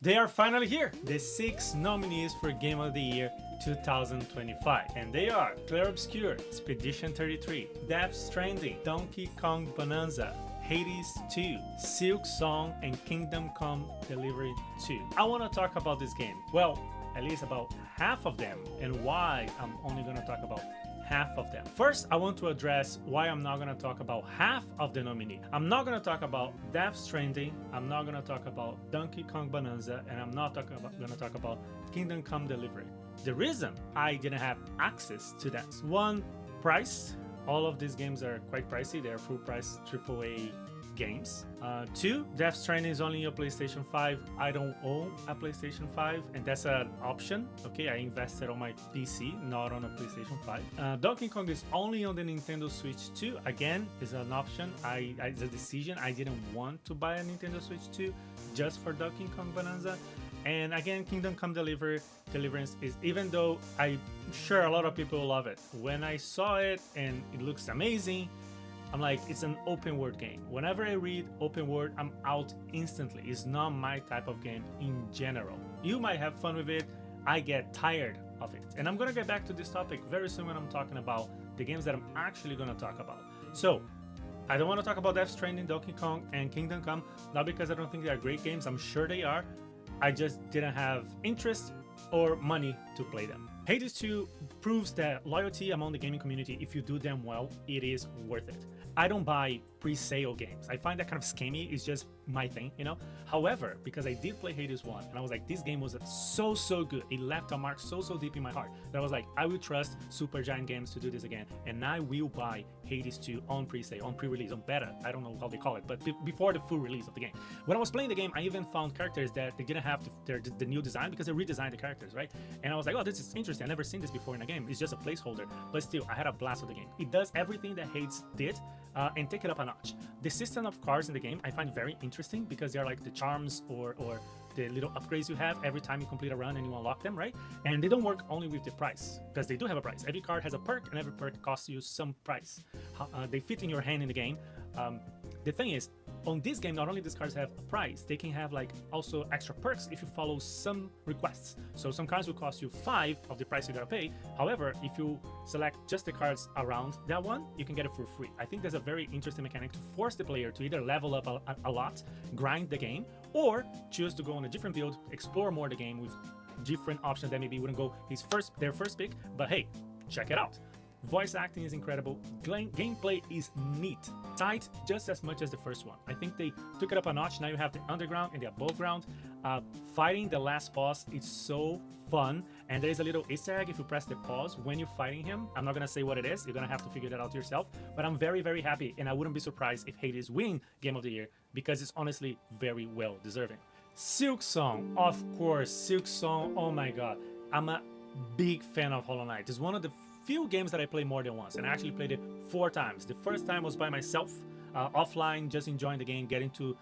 They are finally here, the 6 nominees for Game of the Year 2025. And they are Clair Obscur, Expedition 33, Death Stranding, Donkey Kong Bonanza, Hades 2, Silk Song, and Kingdom Come Delivery 2. I want to talk about this game. Well, at least about half of them, and why I'm only going to talk about half of them. First, I want to address why I'm not going to talk about half of the nominee. I'm not going to talk about Death Stranding, I'm not going to talk about Donkey Kong Bonanza, and I'm not going to talk about Kingdom Come Delivery. The reason I didn't have access to that is one, price. All of these games are quite pricey. They're full price AAA games. Two, Death Stranding is only on PlayStation 5. I don't own a PlayStation 5, and that's an option. Okay, I invested on my PC, not on a PlayStation 5. Donkey Kong is only on the Nintendo Switch 2. Again, is an option. It's a decision. I didn't want to buy a Nintendo Switch 2 just for Donkey Kong Bonanza. And again, Kingdom Come Deliverance is, even though I'm sure a lot of people love it, when I saw it and it looks amazing, I'm like, it's an open world game. Whenever I read open world, I'm out instantly. It's not my type of game in general. You might have fun with it. I get tired of it. And I'm gonna get back to this topic very soon when I'm talking about the games that I'm actually gonna talk about. So, I don't want to talk about Death Stranding, Donkey Kong, and Kingdom Come, not because I don't think they are great games. I'm sure they are. I just didn't have interest or money to play them. Hades 2 proves that loyalty among the gaming community, if you do them well, it is worth it. I don't buy pre-sale games. I find that kind of scammy. It's just my thing, you know? However, because I did play Hades 1, and I was like, this game was so good. It left a mark so deep in my heart that I was like, I will trust Supergiant Games to do this again, and I will buy Hades 2 on pre-sale, on pre-release, on beta. I don't know how they call it, but before the full release of the game. When I was playing the game, I even found characters that they didn't have the new design because they redesigned the characters, right? And I was like, oh, this is interesting. I've never seen this before in a game. It's just a placeholder, but still, I had a blast with the game. It does everything that Hades did, and take it up a notch. The system of cards in the game I find very interesting because they're like the charms or the little upgrades you have every time you complete a run and you unlock them, right? And they don't work only with the price, because they do have a price. Every card has a perk, and every perk costs you some price. They fit in your hand in the game. The thing is, on this game, not only these cards have a price, they can have like also extra perks if you follow some requests. So some cards will cost you 5 of the price you gotta pay. However, if you select just the cards around that one, you can get it for free. I think there's a very interesting mechanic to force the player to either level up a lot, grind the game, or choose to go on a different build, explore more the game with different options that maybe wouldn't go their first pick, but hey, check it out. Voice acting is incredible, gameplay is neat, tight just as much as the first one. I think they took it up a notch. Now you have the underground and the above ground. Fighting the last boss, it's so fun, and there is a little Easter egg if you press the pause when you're fighting him. I'm not gonna say what it is, you're gonna have to figure that out yourself, but I'm very happy, and I wouldn't be surprised if Hades win Game of the Year, because it's honestly very well deserving. Silk Song, of course, Silk Song, oh my god. I'm a big fan of Hollow Knight. It's one of the few games that I play more than once, and I actually played it 4 times. The first time was by myself, offline, just enjoying the game, getting to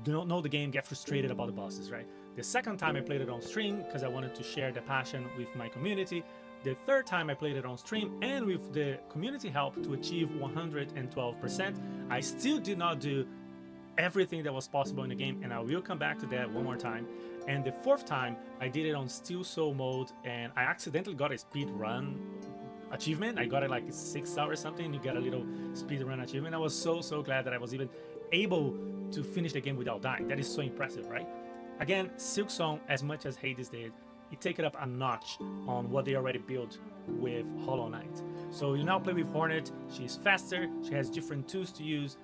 know the game, get frustrated about the bosses, right? The second time I played it on stream because I wanted to share the passion with my community. The third time I played it on stream and with the community help to achieve 112%. I still did not do everything that was possible in the game, and I will come back to that one more time. And the fourth time I did it on Steel Soul mode, and I accidentally got a speed run achievement. I got it like 6 hours or something. You get a little speedrun achievement. I was so glad that I was even able to finish the game without dying. That is so impressive, right? Again, Silk Song, as much as Hades did, it take it up a notch on what they already built with Hollow Knight. So you now play with Hornet. She's faster. She has different tools to use.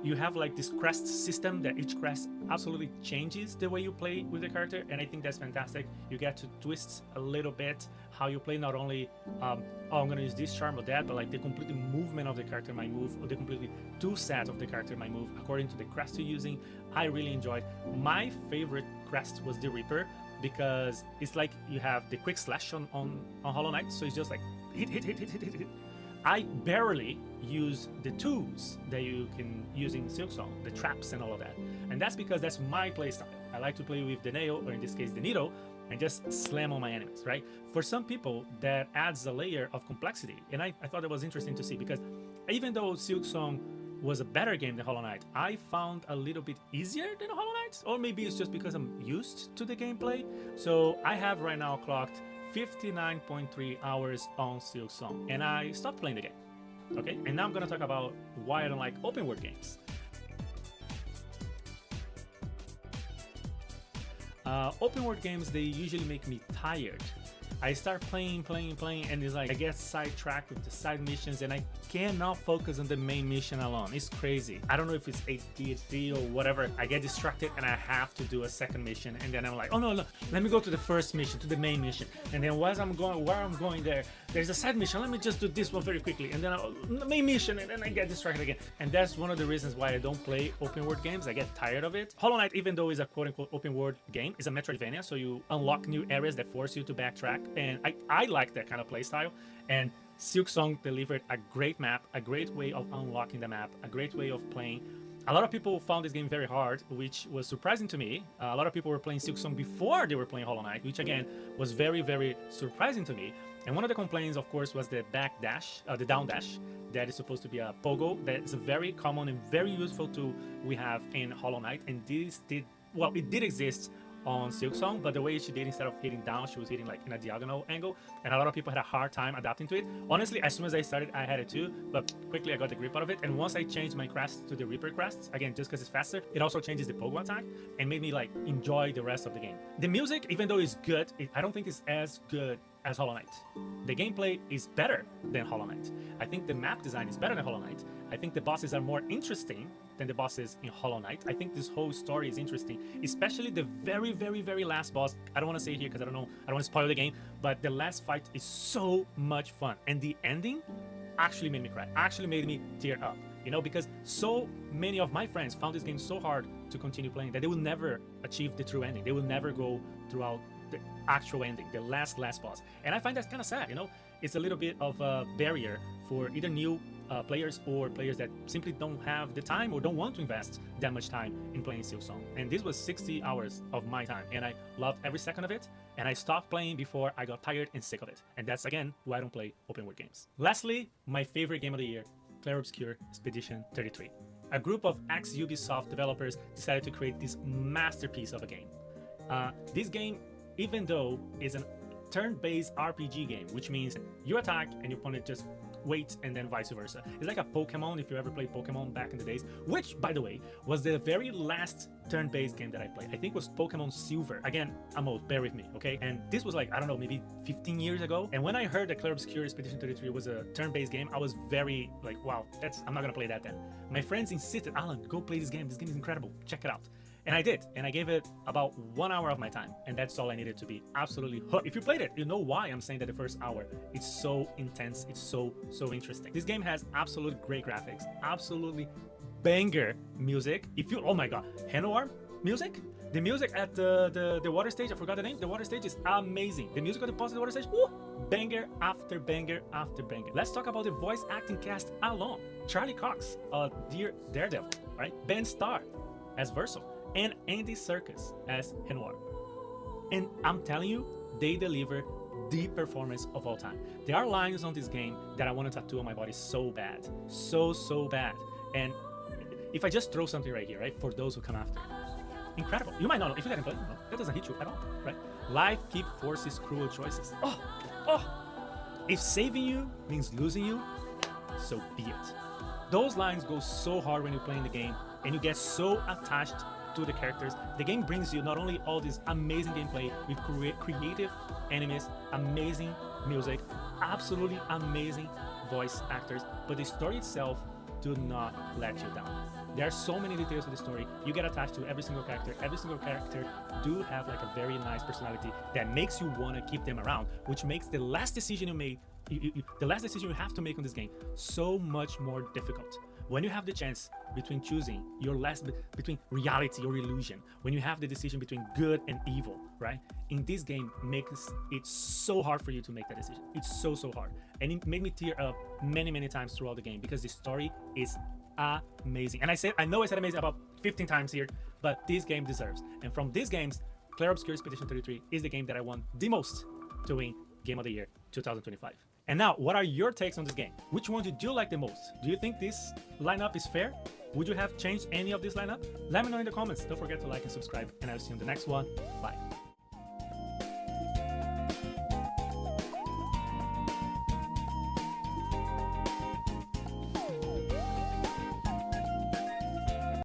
You have like this crest system that each crest absolutely changes the way you play with the character, and I think that's fantastic. You get to twist a little bit how you play, not only oh, I'm gonna use this charm or that, but like the complete movement of the character might move, or the completely tool set of the character might move according to the crest you're using. I really enjoyed. My favorite crest was the Reaper, because it's like you have the quick slash on Hollow Knight, so it's just like hit. I barely use the tools that you can use in Silk Song, the traps and all of that. And that's because that's my playstyle. I like to play with the nail, or in this case the needle, and just slam on my enemies, right? For some people, that adds a layer of complexity. And I thought it was interesting to see, because even though Silk Song was a better game than Hollow Knight, I found a little bit easier than Hollow Knight, or maybe it's just because I'm used to the gameplay. So I have right now clocked 59.3 hours on Silksong, and I stopped playing the game. Okay, and now I'm gonna talk about why I don't like open world games. Open world games, they usually make me tired. I start playing, and it's like I get sidetracked with the side missions, and I cannot focus on the main mission alone. It's crazy. I don't know if it's ADHD or whatever. I get distracted and I have to do a second mission, and then I'm like, oh no, let me go to the first mission, to the main mission, and then while I'm going there, there's a side mission. Let me just do this one very quickly, and then the main mission, and then I get distracted again. And that's one of the reasons why I don't play open world games. I get tired of it. Hollow Knight, even though it's a quote-unquote open world game, is a Metroidvania, so you unlock new areas that force you to backtrack, and I like that kind of playstyle. And Silksong delivered a great map, a great way of unlocking the map, a great way of playing. A lot of people found this game very hard, which was surprising to me. A lot of people were playing Silksong before they were playing Hollow Knight, which again was very, very surprising to me. And one of the complaints, of course, was the back dash, the down dash, that is supposed to be a pogo. That is a very common and very useful tool we have in Hollow Knight. And it did exist on Silksong, but the way she did, instead of hitting down, she was hitting like in a diagonal angle, and a lot of people had a hard time adapting to it. Honestly, as soon as I started, I had it too, but quickly I got the grip out of it. And once I changed my crest to the Reaper crest, again, just because it's faster, it also changes the pogo attack and made me like enjoy the rest of the game. The music, even though it's good, I don't think it's as good as Hollow Knight. The gameplay is better than Hollow Knight. I think the map design is better than Hollow Knight. I think the bosses are more interesting than the bosses in Hollow Knight. I think this whole story is interesting, especially the very, very, very last boss. I don't want to say it here because I don't want to spoil the game, but the last fight is so much fun, and the ending actually made me cry, actually made me tear up, you know, because so many of my friends found this game so hard to continue playing that they will never achieve the true ending. They will never go throughout the actual ending, the last boss. And I find that's kind of sad, you know. It's a little bit of a barrier for either new players or players that simply don't have the time or don't want to invest that much time in playing Silksong. And this was 60 hours of my time, and I loved every second of it, and I stopped playing before I got tired and sick of it. And that's again why I don't play open world games. Lastly, my favorite game of the year, Clair Obscur Expedition 33. A group of ex-Ubisoft developers decided to create this masterpiece of a game. This game, even though it's a turn-based RPG game, which means you attack and your opponent just wait, and then vice versa. It's like a Pokemon, if you ever played Pokemon back in the days, which, by the way, was the very last turn-based game that I played. I think it was Pokemon Silver. Again, I'm old, bear with me, okay? And this was like, I don't know, maybe 15 years ago. And when I heard that Clair Obscur Expedition 33 was a turn-based game, I was very like, wow, I'm not gonna play that then. My friends insisted, Alan, go play this game is incredible, check it out. And I did, and I gave it about 1 hour of my time, and that's all I needed to be absolutely hooked. If you played it, you know why I'm saying that the first hour, it's so intense, it's so interesting. This game has absolute great graphics, absolutely banger music. Oh my god, Henoir music? The music at the water stage, I forgot the name, the water stage is amazing. The music at the boss of the water stage, woo, banger after banger after banger. Let's talk about the voice acting cast alone. Charlie Cox, dear Daredevil, right? Ben Starr as Verso, and Andy Serkis as Henoir. And I'm telling you, they deliver the performance of all time. There are lines on this game that I want to tattoo on my body so bad. So bad. And if I just throw something right here, right, for those who come after. Incredible. You might not know. If you didn't play, no, that doesn't hit you at all, right? Life keep forces cruel choices. If saving you means losing you, so be it. Those lines go so hard when you're playing the game, and you get so attached to the characters. The game brings you not only all this amazing gameplay with creative enemies, amazing music, absolutely amazing voice actors, but the story itself do not let you down. There are so many details to the story. You get attached to every single character. Every single character do have like a very nice personality that makes you want to keep them around, which makes the last decision you made, the last decision you have to make on this game so much more difficult. When you have the chance between choosing between reality or illusion, when you have the decision between good and evil, right? In this game makes it so hard for you to make that decision. It's so hard. And it made me tear up many times throughout the game because the story is amazing. And I know I said amazing about 15 times here, but this game deserves. And from these games, Clair Obscur Expedition 33 is the game that I want the most to win Game of the Year 2025. And now, what are your takes on this game? Which one did you like the most? Do you think this lineup is fair? Would you have changed any of this lineup? Let me know in the comments. Don't forget to like and subscribe, and I'll see you in the next one. Bye.